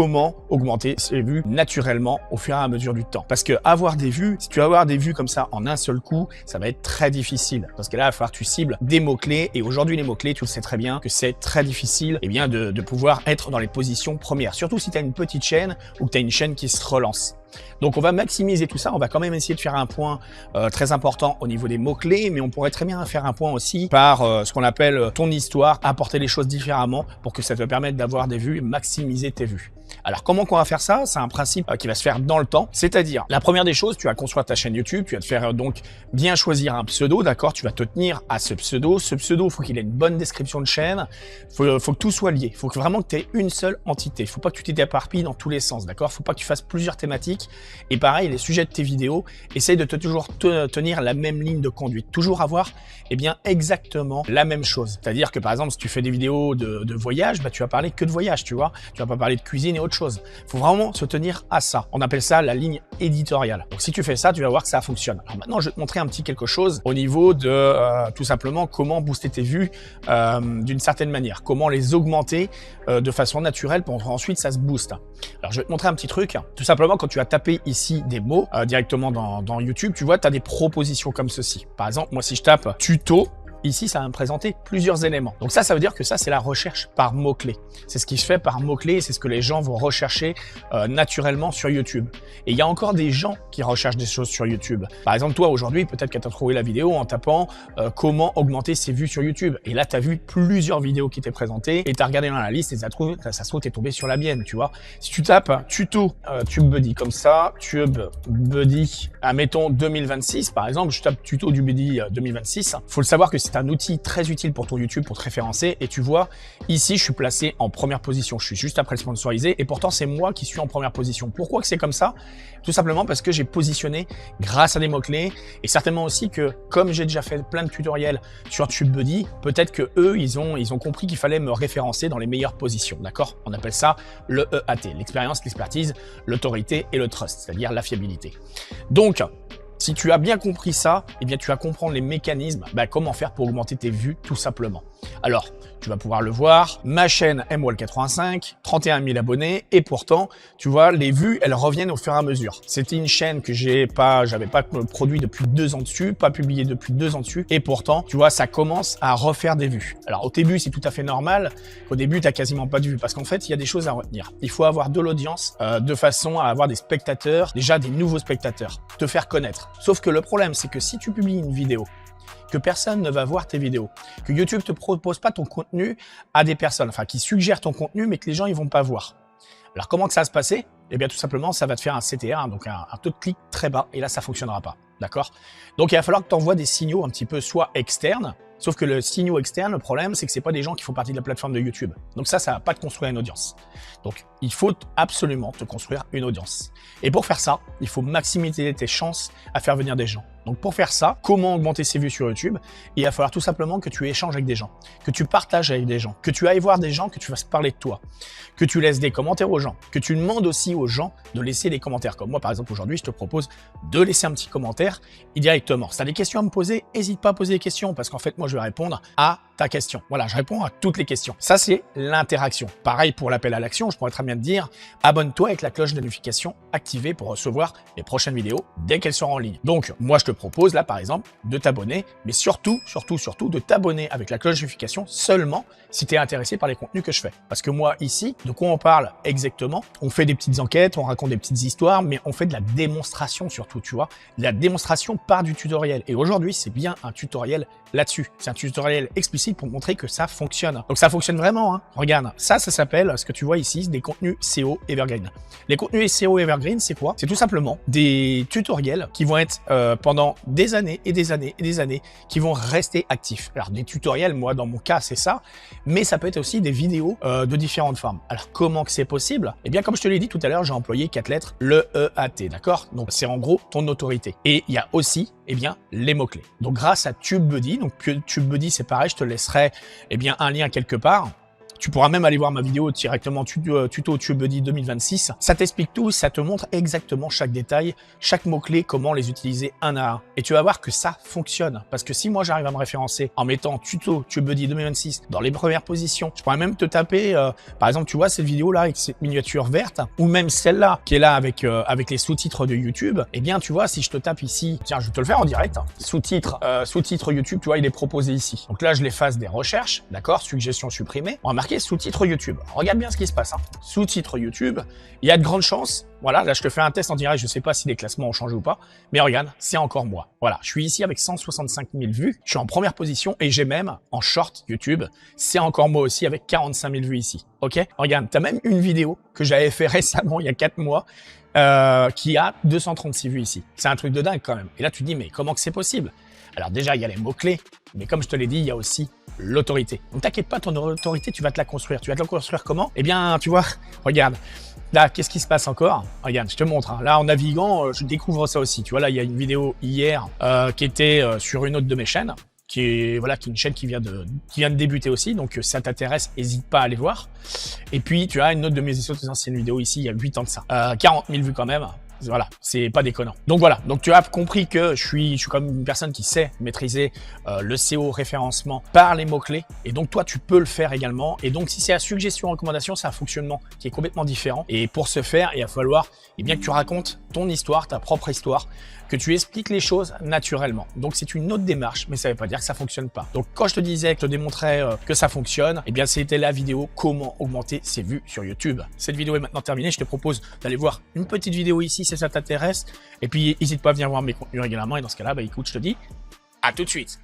comment augmenter ses vues naturellement au fur et à mesure du temps. Parce que avoir des vues, si tu vas avoir des vues comme ça en un seul coup, ça va être très difficile. Parce que là, il va falloir que tu cibles des mots-clés. Et aujourd'hui, les mots-clés, tu le sais très bien que c'est très difficile de pouvoir être dans les positions premières. Surtout si tu as une petite chaîne ou que tu as une chaîne qui se relance. Donc on va maximiser tout ça, on va quand même essayer de faire un point très important au niveau des mots-clés, mais on pourrait très bien faire un point aussi par ce qu'on appelle ton histoire, apporter les choses différemment pour que ça te permette d'avoir des vues et maximiser tes vues. Alors comment on va faire ça? C'est un principe qui va se faire dans le temps, c'est-à-dire la première des choses, tu vas construire ta chaîne YouTube, tu vas te faire donc bien choisir un pseudo, d'accord? Tu vas te tenir à ce pseudo, il faut qu'il ait une bonne description de chaîne, faut que tout soit lié, il faut vraiment que tu aies une seule entité, il faut pas que tu t'éparpilles dans tous les sens, d'accord? Faut pas que tu fasses plusieurs thématiques. Et pareil, les sujets de tes vidéos, essaye de toujours tenir la même ligne de conduite. Toujours avoir exactement la même chose. C'est-à-dire que par exemple, si tu fais des vidéos de voyage, tu vas parler que de voyage, tu vois. Tu vas pas parler de cuisine et autre chose. Il faut vraiment se tenir à ça. On appelle ça la ligne éditoriale. Donc si tu fais ça, tu vas voir que ça fonctionne. Alors maintenant, je vais te montrer un petit quelque chose au niveau de tout simplement comment booster tes vues d'une certaine manière. Comment les augmenter de façon naturelle pour ensuite ça se booste. Alors je vais te montrer un petit truc. Tout simplement, quand tu vas taper ici des mots directement dans YouTube, tu vois, tu as des propositions comme ceci. Par exemple, moi si je tape tuto, ici, ça va me présenter plusieurs éléments. Donc ça veut dire que ça, c'est la recherche par mots-clés. C'est ce qui se fait par mots-clés, c'est ce que les gens vont rechercher naturellement sur YouTube. Et il y a encore des gens qui recherchent des choses sur YouTube. Par exemple, toi, aujourd'hui, peut-être que tu as trouvé la vidéo en tapant comment augmenter ses vues sur YouTube. Et là, tu as vu plusieurs vidéos qui t'étaient présentées et tu as regardé dans la liste et ça se trouve, tu es tombé sur la mienne, tu vois. Si tu tapes tuto TubeBuddy comme ça, TubeBuddy, admettons 2026, par exemple, je tape tuto TubeBuddy 2026, faut le savoir que c'est un outil très utile pour ton YouTube pour te référencer et tu vois ici je suis placé en première position, je suis juste après le sponsorisé et pourtant c'est moi qui suis en première position. Pourquoi que c'est comme ça? Tout simplement parce que j'ai positionné grâce à des mots-clés et certainement aussi que comme j'ai déjà fait plein de tutoriels sur TubeBuddy, peut-être que eux ils ont compris qu'il fallait me référencer dans les meilleures positions, d'accord? On appelle ça le EAT, l'expérience, l'expertise, l'autorité et le trust, c'est-à-dire la fiabilité. Donc si tu as bien compris ça, tu vas comprendre les mécanismes, comment faire pour augmenter tes vues tout simplement. Alors, tu vas pouvoir le voir, ma chaîne MWall85, 31 000 abonnés et pourtant, tu vois, les vues, elles reviennent au fur et à mesure. C'était une chaîne que j'avais pas produit depuis 2 ans dessus, pas publié depuis 2 ans dessus et pourtant, tu vois, ça commence à refaire des vues. Alors, au début, c'est tout à fait normal qu'au début, tu n'as quasiment pas de vues parce qu'en fait, il y a des choses à retenir. Il faut avoir de l'audience de façon à avoir des spectateurs, déjà des nouveaux spectateurs, te faire connaître. Sauf que le problème, c'est que si tu publies une vidéo, que personne ne va voir tes vidéos, que YouTube te propose pas ton contenu à des personnes, enfin qui suggèrent ton contenu, mais que les gens ils vont pas voir. Alors comment que ça va se passer? Tout simplement, ça va te faire un CTR, donc un taux de clic très bas, et là ça fonctionnera pas, d'accord? Donc il va falloir que tu envoies des signaux un petit peu soit externes, sauf que le signaux externe, le problème, c'est que c'est pas des gens qui font partie de la plateforme de YouTube. Donc ça va pas te construire une audience. Donc il faut absolument te construire une audience. Et pour faire ça, il faut maximiser tes chances à faire venir des gens. Donc pour faire ça, comment augmenter ses vues sur YouTube? Il va falloir tout simplement que tu échanges avec des gens, que tu partages avec des gens, que tu ailles voir des gens, que tu fasses parler de toi, que tu laisses des commentaires aux gens, que tu demandes aussi aux gens de laisser des commentaires. Comme moi par exemple aujourd'hui, je te propose de laisser un petit commentaire directement. Si tu as des questions à me poser, n'hésite pas à poser des questions parce qu'en fait moi je vais répondre à ta question. Voilà, je réponds à toutes les questions. Ça c'est l'interaction. Pareil pour l'appel à l'action, je pourrais très bien te dire abonne-toi avec la cloche de notification activée pour recevoir les prochaines vidéos dès qu'elles seront en ligne. Donc moi je te propose là par exemple de t'abonner, mais surtout de t'abonner avec la cloche de notification seulement si tu es intéressé par les contenus que je fais. Parce que moi ici, de quoi on parle exactement? On fait des petites enquêtes, on raconte des petites histoires, mais on fait de la démonstration surtout, tu vois. La démonstration part du tutoriel. Et aujourd'hui, c'est bien un tutoriel là-dessus. C'est un tutoriel explicite pour montrer que ça fonctionne. Donc ça fonctionne vraiment, hein. Regarde, ça s'appelle, ce que tu vois ici, des contenus SEO Evergreen. Les contenus SEO Evergreen, c'est quoi? C'est tout simplement des tutoriels qui vont être pendant des années et des années et des années, qui vont rester actifs. Alors des tutoriels, moi dans mon cas, c'est ça, mais ça peut être aussi des vidéos de différentes formes. Alors comment que c'est possible? Eh bien comme je te l'ai dit tout à l'heure, j'ai employé 4 lettres, le EAT, d'accord? Donc c'est en gros ton autorité. Et il y a aussi les mots-clés. Donc grâce à TubeBuddy, donc TubeBuddy c'est pareil, je te laisserai un lien quelque part. Tu pourras même aller voir ma vidéo directement tuto TubeBuddy 2026. Ça t'explique tout, ça te montre exactement chaque détail, chaque mot-clé, comment les utiliser un à un. Et tu vas voir que ça fonctionne. Parce que si moi j'arrive à me référencer en mettant tuto TubeBuddy 2026 dans les premières positions, je pourrais même te taper, par exemple, tu vois cette vidéo là avec cette miniature verte, ou même celle-là qui est là avec les sous-titres de YouTube. Eh bien, tu vois, si je te tape ici, tiens, je vais te le faire en direct. Sous-titre YouTube, tu vois, il est proposé ici. Donc là, je l'efface des recherches, d'accord, suggestions supprimées. On va marquer sous-titre YouTube. Regarde bien ce qui se passe. Hein. Sous-titre YouTube, il y a de grandes chances. Voilà, là, je te fais un test en direct. Je sais pas si les classements ont changé ou pas, mais regarde, c'est encore moi. Voilà, je suis ici avec 165 000 vues. Je suis en première position et j'ai même en short YouTube, c'est encore moi aussi avec 45 000 vues ici. Ok, regarde, t'as même une vidéo que j'avais fait récemment, il y a 4 mois, qui a 236 vues ici. C'est un truc de dingue quand même. Et là, tu te dis, mais comment que c'est possible? Alors déjà, il y a les mots-clés, mais comme je te l'ai dit, il y a aussi l'autorité. Donc t'inquiète pas, ton autorité, tu vas te la construire. Tu vas te la construire comment? Eh bien, tu vois, regarde. Là, qu'est-ce qui se passe encore? Regarde, je te montre. Hein. Là, en naviguant, je découvre ça aussi. Tu vois, là, il y a une vidéo hier qui était sur une autre de mes chaînes, qui est une chaîne qui vient de débuter aussi. Donc, si ça t'intéresse, n'hésite pas à aller voir. Et puis, tu as une autre de mes anciennes vidéos ici, il y a 8 ans de ça. 40 000 vues quand même. Voilà, c'est pas déconnant. Donc voilà, donc tu as compris que je suis comme une personne qui sait maîtriser le SEO référencement par les mots-clés. Et donc toi, tu peux le faire également. Et donc si c'est la suggestion, recommandation, c'est un fonctionnement qui est complètement différent. Et pour ce faire, il va falloir que tu racontes ton histoire, ta propre histoire, que tu expliques les choses naturellement. Donc c'est une autre démarche, mais ça ne veut pas dire que ça fonctionne pas. Donc quand je te disais, que je te démontrais que ça fonctionne, eh bien c'était la vidéo comment augmenter ses vues sur YouTube. Cette vidéo est maintenant terminée. Je te propose d'aller voir une petite vidéo ici si ça t'intéresse. Et puis n'hésite pas à venir voir mes contenus régulièrement. Et dans ce cas-là, écoute, je te dis à tout de suite.